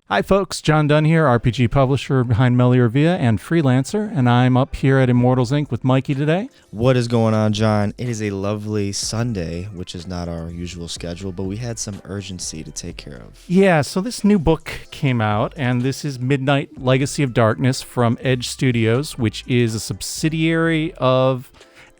Hi folks, John Dunn here, RPG publisher behind Meliorvia and freelancer, and I'm up here at Immortals Inc. with Mikey today. What is going on, John? It is a lovely Sunday, which is not our usual schedule, but we had some urgency to take care of. Yeah, so this new book came out, and this is Midnight Legacy of Darkness from Edge Studios, which is a subsidiary of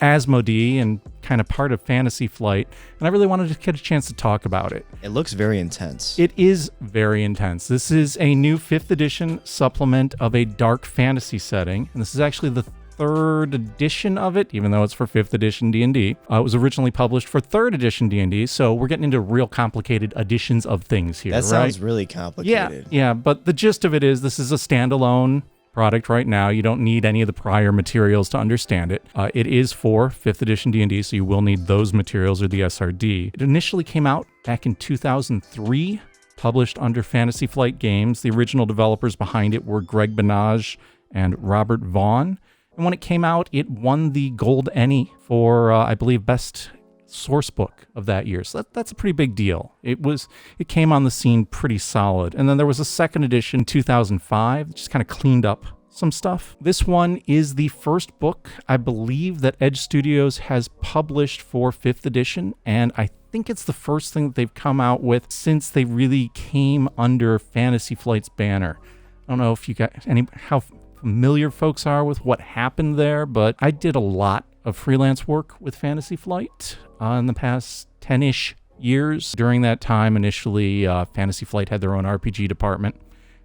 Asmodee and kind of part of Fantasy Flight, and I really wanted to get a chance to talk about it. It looks very intense. It is very intense. This is a new 5th edition supplement of a dark fantasy setting, and this is actually the 3rd edition of it, even though it's for 5th edition D&D. It was originally published for 3rd edition D&D, so we're getting into real complicated editions of things here, That sounds really complicated. Yeah, but the gist of it is this is a standalone product right now. You don't need any of the prior materials to understand it. It is for 5th edition D&D, so you will need those materials or the SRD. It initially came out back in 2003, published under Fantasy Flight Games. The original developers behind it were Greg Benage and Robert Vaughn. And when it came out, it won the Gold Ennie for, I believe, Best Source Book of that year. So that's a pretty big deal. It came on the scene pretty solid. And then there was a 2nd edition in 2005, just kind of cleaned up some stuff. This one is the first book, I believe, that Edge Studios has published for 5th edition, and I think it's the first thing that they've come out with since they really came under Fantasy Flight's banner. I don't know if you got how familiar folks are with what happened there, but I did a lot of freelance work with Fantasy Flight in the past 10-ish years. During that time, initially, Fantasy Flight had their own RPG department,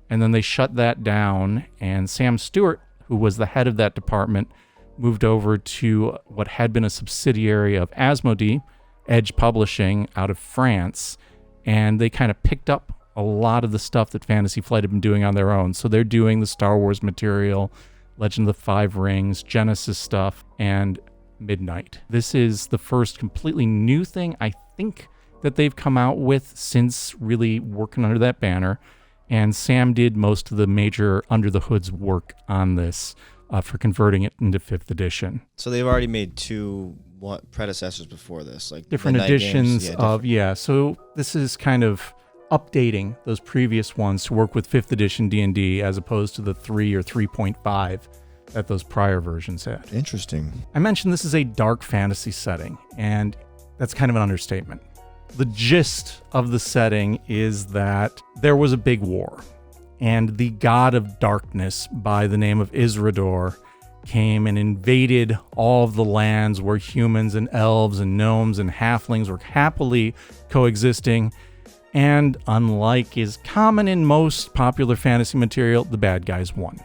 and then they shut that down, and Sam Stewart, who was the head of that department, moved over to what had been a subsidiary of Asmodee, Edge Publishing, out of France, and they kind of picked up a lot of the stuff that Fantasy Flight had been doing on their own. So they're doing the Star Wars material, Legend of the Five Rings, Genesis stuff, and Midnight. This is the first completely new thing, I think, that they've come out with since really working under that banner. And Sam did most of the major under the hoods work on this for converting it into 5th edition. So they've already made two predecessors before this, like different editions of, so this is kind of updating those previous ones to work with 5th edition D&D as opposed to the 3 or 3.5 that those prior versions had. Interesting. I mentioned this is a dark fantasy setting, and that's kind of an understatement. The gist of the setting is that there was a big war, and the god of darkness by the name of Isrador came and invaded all of the lands where humans and elves and gnomes and halflings were happily coexisting. And unlike is common in most popular fantasy material, the bad guys won.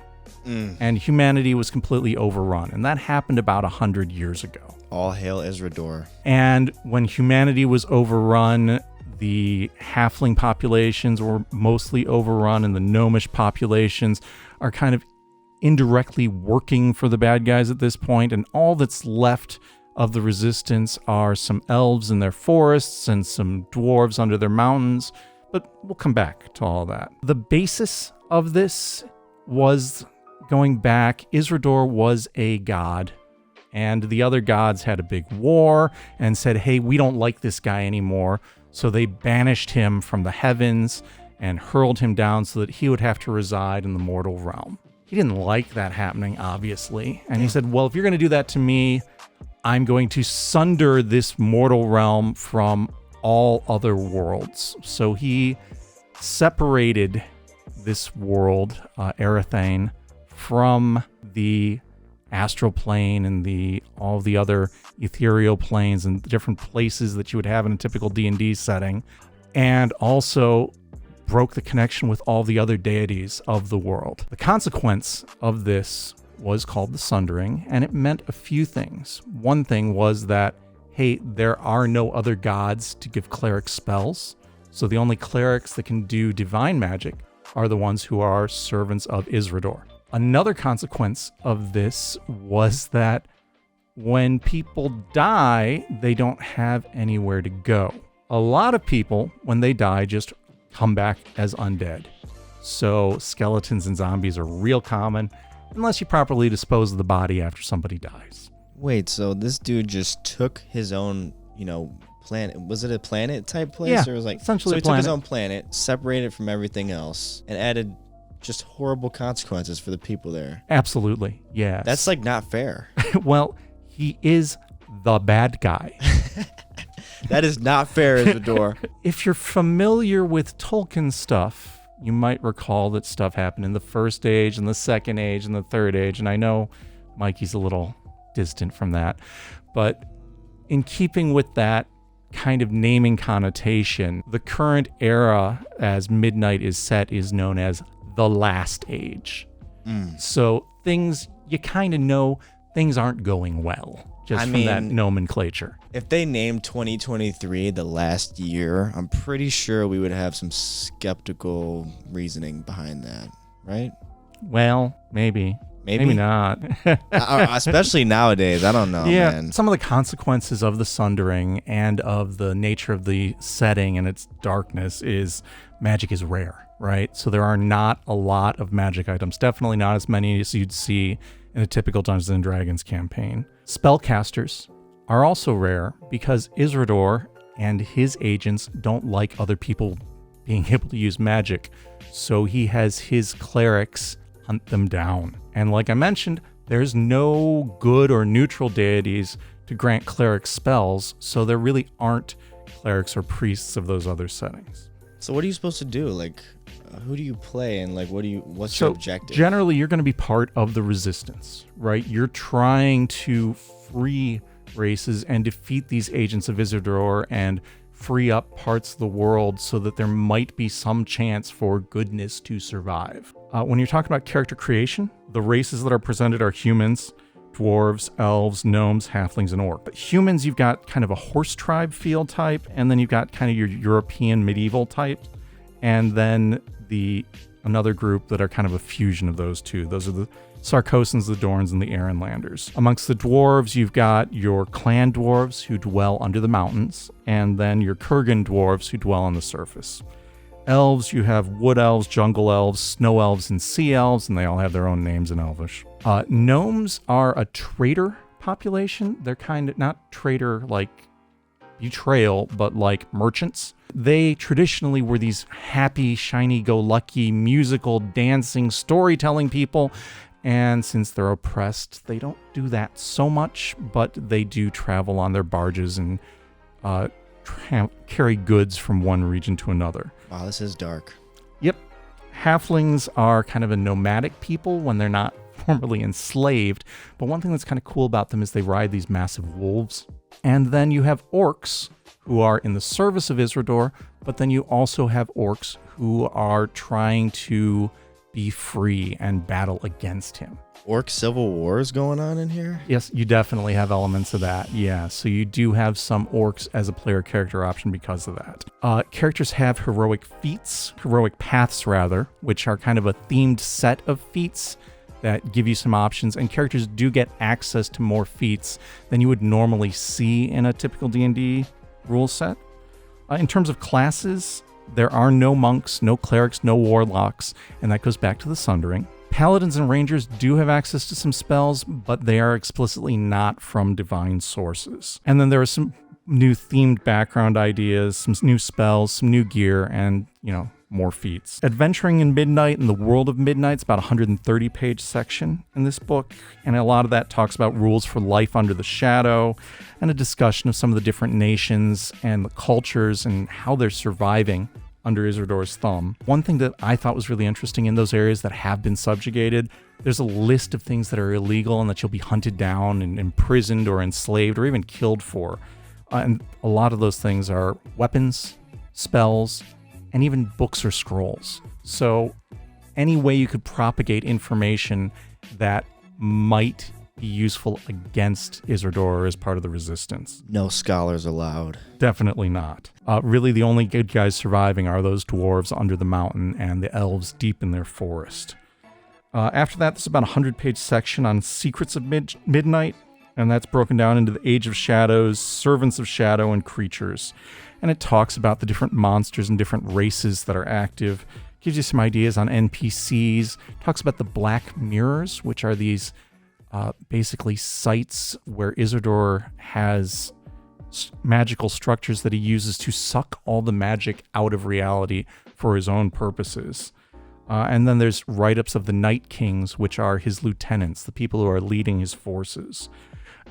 And humanity was completely overrun. And that happened about 100 years ago. All hail Isrador. And when humanity was overrun, the halfling populations were mostly overrun, and the gnomish populations are kind of indirectly working for the bad guys at this point. And all that's left of the resistance are some elves in their forests and some dwarves under their mountains. But we'll come back to all that. The basis of this was going back. Isrador was a god, and the other gods had a big war and said, hey, we don't like this guy anymore. So they banished him from the heavens and hurled him down so that he would have to reside in the mortal realm. He didn't like that happening, obviously. And he said, well, if you're going to do that to me, I'm going to sunder this mortal realm from all other worlds. So he separated this world, Arathane, from the astral plane and all the other ethereal planes and the different places that you would have in a typical D&D setting, and also broke the connection with all the other deities of the world. The consequence of this was called the Sundering, and it meant a few things. One thing was that, hey, there are no other gods to give cleric spells, so the only clerics that can do divine magic are the ones who are servants of Isrador. Another consequence of this was that when people die, they don't have anywhere to go. A lot of people, when they die, just come back as undead. So skeletons and zombies are real common, unless you properly dispose of the body after somebody dies. Wait, so this dude just took his own, planet. Was it a planet type place? Yeah, or was like essentially so a he took his planet. own planet, separated from everything else, and added just horrible consequences for the people there. Absolutely, yes. That's like not fair. Well, he is the bad guy. That is not fair, Isidore. If you're familiar with Tolkien stuff, you might recall that stuff happened in the First Age and the Second Age and the Third Age, and I know Mikey's a little distant from that, but in keeping with that kind of naming connotation, the current era as Midnight is set is known as the Last Age. So things, you kind of know things aren't going well just from that nomenclature. If they named 2023 the last year, I'm pretty sure we would have some skeptical reasoning behind that, right? Well, maybe not. Especially nowadays. I don't know, Yeah, man. some of the consequences of the Sundering and of the nature of the setting and its darkness is magic is rare, right? So there are not a lot of magic items. Definitely not as many as you'd see in a typical Dungeons & Dragons campaign. Spellcasters are also rare because Isildur and his agents don't like other people being able to use magic. So he has his clerics hunt them down. And like I mentioned, there's no good or neutral deities to grant cleric spells, so there really aren't clerics or priests of those other settings. So what are you supposed to do? Like, who do you play, and like, what's your objective? Generally, you're going to be part of the resistance, right? You're trying to free races and defeat these agents of Isildur and free up parts of the world so that there might be some chance for goodness to survive. When you're talking about character creation, the races that are presented are humans, dwarves, elves, gnomes, halflings, and orcs. But humans, you've got kind of a horse tribe feel type, and then you've got kind of your European medieval type, and then another group that are kind of a fusion of those two. Those are the Sarkosans, the Dorns, and the Arenlanders. Amongst the dwarves, you've got your clan dwarves who dwell under the mountains, and then your Kurgan dwarves who dwell on the surface. Elves, you have wood elves, jungle elves, snow elves, and sea elves, and they all have their own names in Elvish. Gnomes are a trader population. They're kind of not trader like betrayal, but like merchants. They traditionally were these happy, shiny-go-lucky, musical, dancing, storytelling people, and since they're oppressed, they don't do that so much, but they do travel on their barges and carry goods from one region to another. Wow, this is dark. Yep. Halflings are kind of a nomadic people when they're not formerly enslaved, but one thing that's kind of cool about them is they ride these massive wolves. And then you have orcs who are in the service of Isildur, but then you also have orcs who are trying to be free and battle against him. Orc civil wars going on in here? Yes, you definitely have elements of that. Yeah, so you do have some orcs as a player character option because of that. Characters have heroic paths rather, which are kind of a themed set of feats that give you some options, and characters do get access to more feats than you would normally see in a typical D&D rule set. In terms of classes, there are no monks, no clerics, no warlocks, and that goes back to the Sundering. Paladins and Rangers do have access to some spells, but they are explicitly not from divine sources. And then there are some new themed background ideas, some new spells, some new gear, and, more feats. Adventuring in Midnight and the World of Midnight's about a 130-page section in this book, and a lot of that talks about rules for life under the shadow and a discussion of some of the different nations and the cultures and how they're surviving under Isildur's thumb. One thing that I thought was really interesting in those areas that have been subjugated, there's a list of things that are illegal and that you'll be hunted down and imprisoned or enslaved or even killed for. And a lot of those things are weapons, spells, and even books or scrolls. So any way you could propagate information that might be useful against Isildur as part of the resistance. No scholars allowed. Definitely not. Really, the only good guys surviving are those dwarves under the mountain and the elves deep in their forest. After that, there's about a 100-page section on Secrets of Midnight, and that's broken down into the Age of Shadows, Servants of Shadow, and Creatures. And it talks about the different monsters and different races that are active, gives you some ideas on NPCs, talks about the Black Mirrors, which are these basically sites where Isildur has magical structures that he uses to suck all the magic out of reality for his own purposes. And then there's write-ups of the Night Kings, which are his lieutenants, the people who are leading his forces.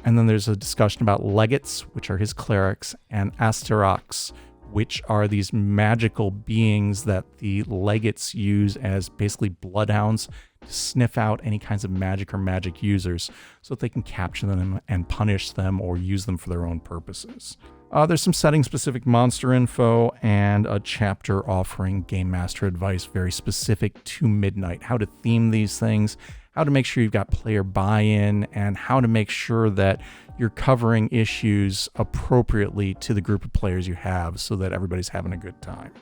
And then there's a discussion about legates, which are his clerics, and asterox, which are these magical beings that the legates use as basically bloodhounds to sniff out any kinds of magic or magic users so that they can capture them and punish them or use them for their own purposes. There's some setting-specific monster info and a chapter offering Game Master advice very specific to Midnight, how to theme these things, how to make sure you've got player buy-in, and how to make sure that you're covering issues appropriately to the group of players you have so that everybody's having a good time.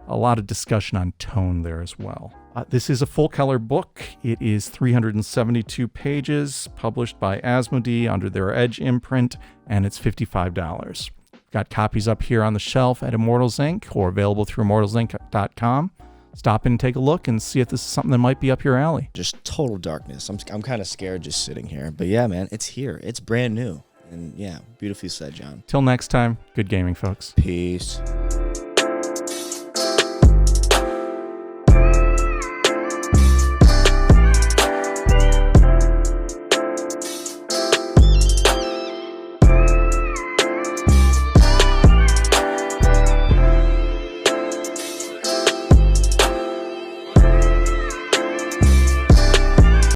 A lot of discussion on tone there as well. This is a full-color book. It is 372 pages, published by Asmodee under their Edge imprint, and it's $55. Got copies up here on the shelf at Immortals Inc. or available through immortalsinc.com. Stop in and take a look and see if this is something that might be up your alley. Just total darkness. I'm kind of scared just sitting here. But yeah, man, it's here. It's brand new. And yeah, beautifully said, John. Till next time, good gaming, folks. Peace.